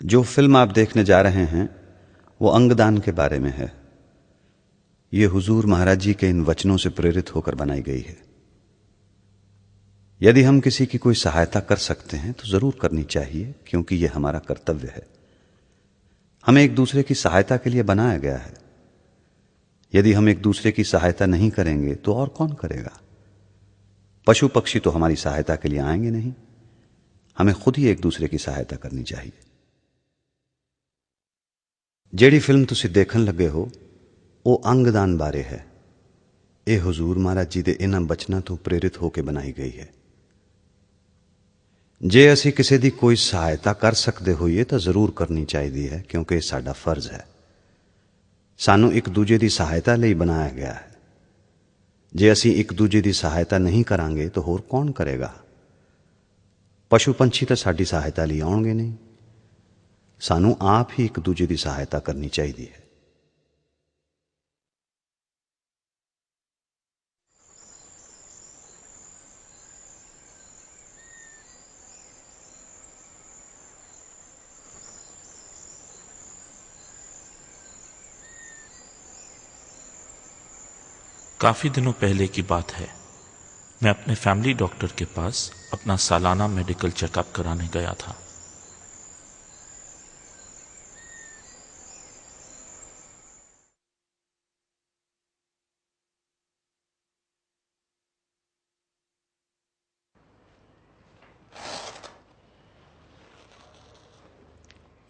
जो फिल्म आप देखने जा रहे हैं वो अंगदान के बारे में है। ये हुजूर महाराज जी के इन वचनों से प्रेरित होकर बनाई गई है। यदि हम किसी की कोई सहायता कर सकते हैं तो जरूर करनी चाहिए, क्योंकि यह हमारा कर्तव्य है। हमें एक दूसरे की सहायता के लिए बनाया गया है। यदि हम एक दूसरे की सहायता नहीं करेंगे तो और कौन करेगा? पशु पक्षी तो हमारी सहायता के लिए आएंगे नहीं। हमें खुद ही एक दूसरे की सहायता करनी चाहिए। जेड़ी फिल्म तुसी देखन लगे हो वो अंगदान बारे है। ये हुजूर महाराज जी दे इन्हां बचनां तो प्रेरित होकर बनाई गई है। जे असी किसी दी कोई सहायता कर सकते होइए तो जरूर करनी चाहिए है, क्योंकि साडा फर्ज है। सानू एक दूजे की सहायता लई बनाया गया है। जे असी एक दूजे की सहायता नहीं करांगे तो होर कौन करेगा? पशु पंछी तो साडी सहायता लई आउणगे नहीं। सानू आप ही एक दूजे की सहायता करनी चाहिए है। काफ़ी दिनों पहले की बात है। मैं अपने फैमिली डॉक्टर के पास अपना सालाना मेडिकल चेकअप कराने गया था।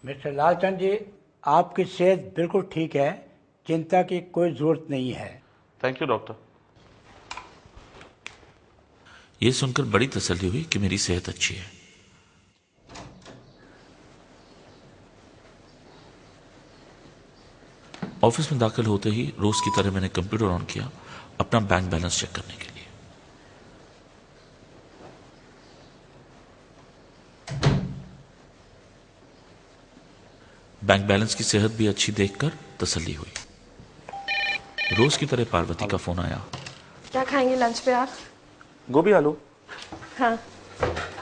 मिस्टर लालचंद जी, आपकी सेहत बिल्कुल ठीक है। चिंता की कोई ज़रूरत नहीं है। Thank you doctor. ये सुनकर बड़ी तसल्ली हुई कि मेरी सेहत अच्छी है। ऑफिस में दाखिल होते ही रोज की तरह मैंने कंप्यूटर ऑन किया अपना बैंक बैलेंस चेक करने के लिए। बैंक बैलेंस की सेहत भी अच्छी देखकर तसल्ली हुई। रोज की तरह पार्वती का फोन आया। क्या खाएंगे लंच पे आप? गोभी आलू। हाँ,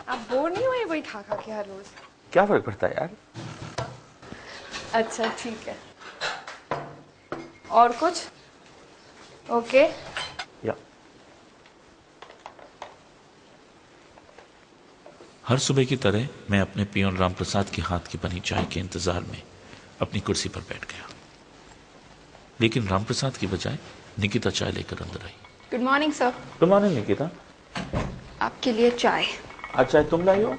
आप बोर नहीं हुए वही खा खा के हर रोज? क्या फर्क पड़ता है यार। अच्छा ठीक है। और कुछ? ओके। या हर सुबह की तरह मैं अपने पियोन रामप्रसाद के हाथ की बनी चाय के इंतजार में अपनी कुर्सी पर बैठ गया, लेकिन रामप्रसाद की बजाय निकिता चाय लेकर अंदर आई। Good morning sir. Good morning Nikita. आपके लिए चाय। आज चाय तुम लाई हो?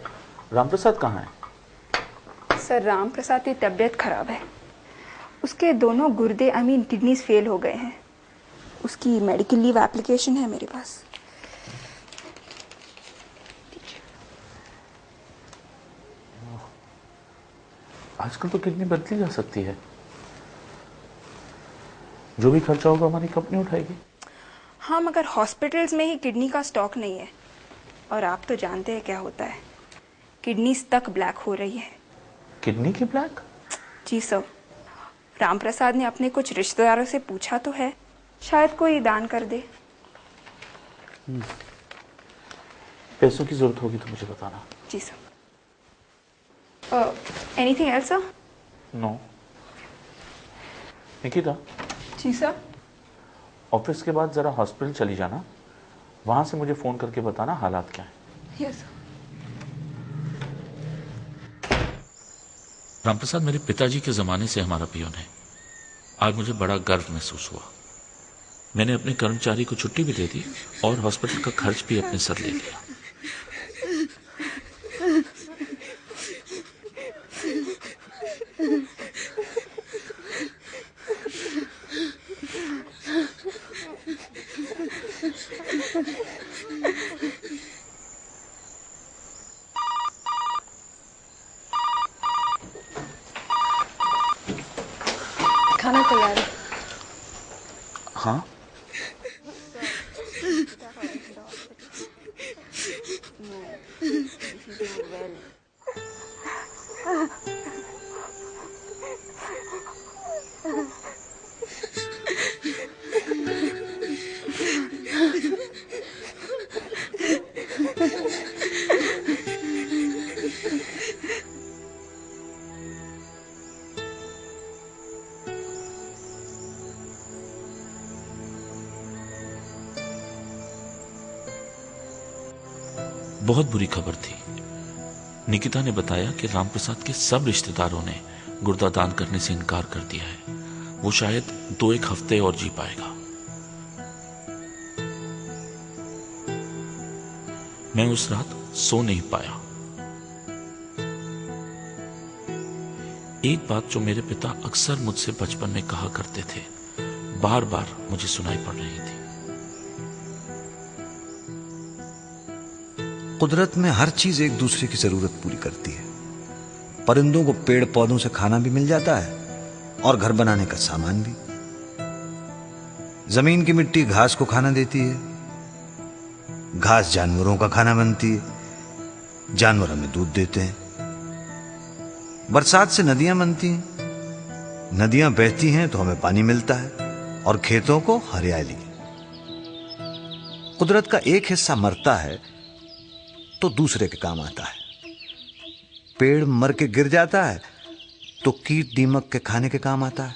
रामप्रसाद कहाँ है? सर, रामप्रसाद की तबीयत खराब है। उसके दोनों गुर्दे किडनीज फेल हो गए हैं। उसकी मेडिकल लीव एप्लीकेशन है मेरे पास। आजकल तो किडनी बदली जा सकती है। जो भी खर्चा होगा हमारी कंपनी उठाएगी। हाँ, मगर हॉस्पिटल्स में ही किडनी का स्टॉक नहीं है। और आप तो जानते हैं क्या होता है, किडनीज तक ब्लैक हो रही है। किडनी की ब्लैक? जी सर। रामप्रसाद ने अपने कुछ रिश्तेदारों से पूछा तो है, शायद कोई दान कर दे। पैसों की जरूरत होगी तो मुझे बताना। जी sir. Anything else sir? No. Nikita, जी सर। ऑफिस के बाद जरा हॉस्पिटल चली जाना। वहां से मुझे फोन करके बताना हालात क्या है। Yes sir. रामप्रसाद मेरे पिताजी के जमाने से हमारा पियोन है। आज मुझे बड़ा गर्व महसूस हुआ। मैंने अपने कर्मचारी को छुट्टी भी दे दी और हॉस्पिटल का खर्च भी अपने सर ले लिया। खाना तैयार है। हाँ, बहुत बुरी खबर थी। निकिता ने बताया कि रामप्रसाद के सब रिश्तेदारों ने गुर्दा दान करने से इनकार कर दिया है। वो शायद 2-1 हफ्ते और जी पाएगा। मैं उस रात सो नहीं पाया। एक बात जो मेरे पिता अक्सर मुझसे बचपन में कहा करते थे, बार बार मुझे सुनाई पड़ रही थी। कुदरत में हर चीज एक दूसरे की जरूरत पूरी करती है। परिंदों को पेड़ पौधों से खाना भी मिल जाता है और घर बनाने का सामान भी। जमीन की मिट्टी घास को खाना देती है, घास जानवरों का खाना बनती है, जानवर हमें दूध देते हैं। बरसात से नदियां बनती हैं, नदियां बहती हैं तो हमें पानी मिलता है और खेतों को हरियाली। कुदरत का एक हिस्सा मरता है तो दूसरे के काम आता है। पेड़ मर के गिर जाता है तो कीट दीमक के खाने के काम आता है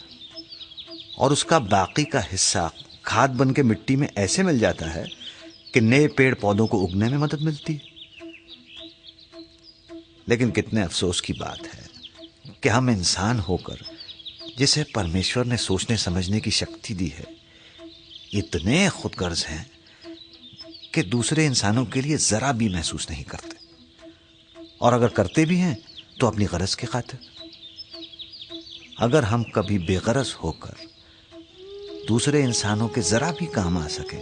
और उसका बाकी का हिस्सा खाद बन के मिट्टी में ऐसे मिल जाता है कि नए पेड़ पौधों को उगने में मदद मिलती है। लेकिन कितने अफसोस की बात है कि हम इंसान होकर, जिसे परमेश्वर ने सोचने समझने की शक्ति दी है, इतने खुदगर्ज हैं कि दूसरे इंसानों के लिए जरा भी महसूस नहीं करते, और अगर करते भी हैं तो अपनी गरज की खातिर। अगर हम कभी बेगरज होकर दूसरे इंसानों के जरा भी काम आ सके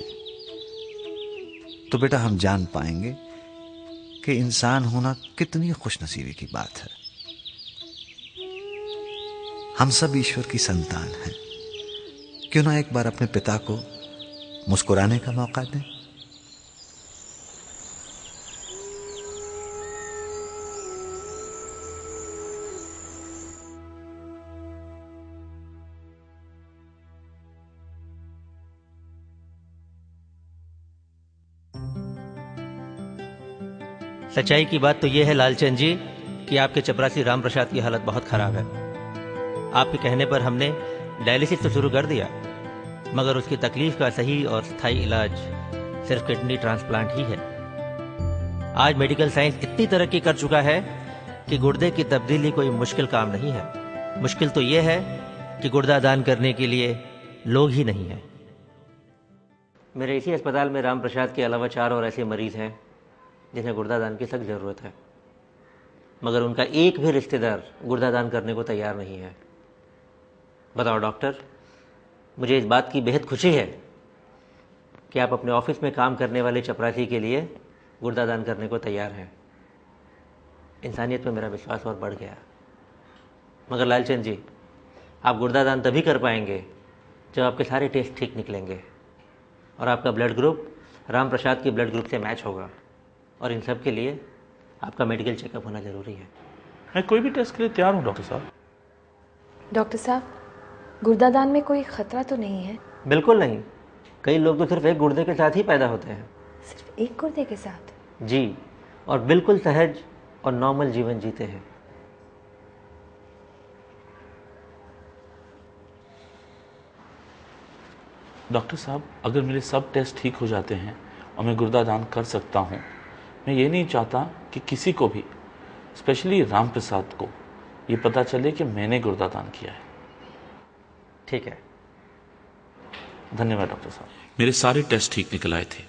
तो बेटा हम जान पाएंगे कि इंसान होना कितनी खुशनसीबी की बात है। हम सब ईश्वर की संतान हैं। क्यों ना एक बार अपने पिता को मुस्कुराने का मौका दें। सच्चाई की बात तो यह है लालचंद जी कि आपके चपरासी राम प्रसाद की हालत बहुत खराब है। आपके कहने पर हमने डायलिसिस तो शुरू कर दिया, मगर उसकी तकलीफ का सही और स्थायी इलाज सिर्फ किडनी ट्रांसप्लांट ही है। आज मेडिकल साइंस इतनी तरक्की कर चुका है कि गुर्दे की तब्दीली कोई मुश्किल काम नहीं है। मुश्किल तो यह है कि गुर्दा दान करने के लिए लोग ही नहीं हैं। मेरे इसी अस्पताल में राम प्रसाद के अलावा 4 और ऐसे मरीज़ हैं जिन्हें गुर्दा दान की सख्त ज़रूरत है, मगर उनका एक भी रिश्तेदार गुर्दा दान करने को तैयार नहीं है। बताओ डॉक्टर, मुझे इस बात की बेहद खुशी है कि आप अपने ऑफिस में काम करने वाले चपरासी के लिए गुर्दा दान करने को तैयार हैं। इंसानियत में मेरा विश्वास और बढ़ गया। मगर लालचंद जी, आप गुर्दा दान तभी कर पाएंगे जब आपके सारे टेस्ट ठीक निकलेंगे और आपका ब्लड ग्रुप राम प्रसाद के ब्लड ग्रुप से मैच होगा, और इन सब के लिए आपका मेडिकल चेकअप होना ज़रूरी है। मैं कोई भी टेस्ट के लिए तैयार हूँ डॉक्टर साहब। डॉक्टर साहब, गुर्दा दान में कोई खतरा तो नहीं है? बिल्कुल नहीं। कई लोग तो सिर्फ एक गुर्दे के साथ ही पैदा होते हैं। सिर्फ एक गुर्दे के साथ? जी, और बिल्कुल सहज और नॉर्मल जीवन जीते हैं। डॉक्टर साहब, अगर मेरे सब टेस्ट ठीक हो जाते हैं और मैं गुर्दा दान कर सकता हूँ, मैं ये नहीं चाहता कि किसी को भी, स्पेशली राम प्रसाद को, ये पता चले कि मैंने गुर्दा दान किया है। ठीक है। धन्यवाद डॉक्टर साहब। मेरे सारे टेस्ट ठीक निकल आए थे।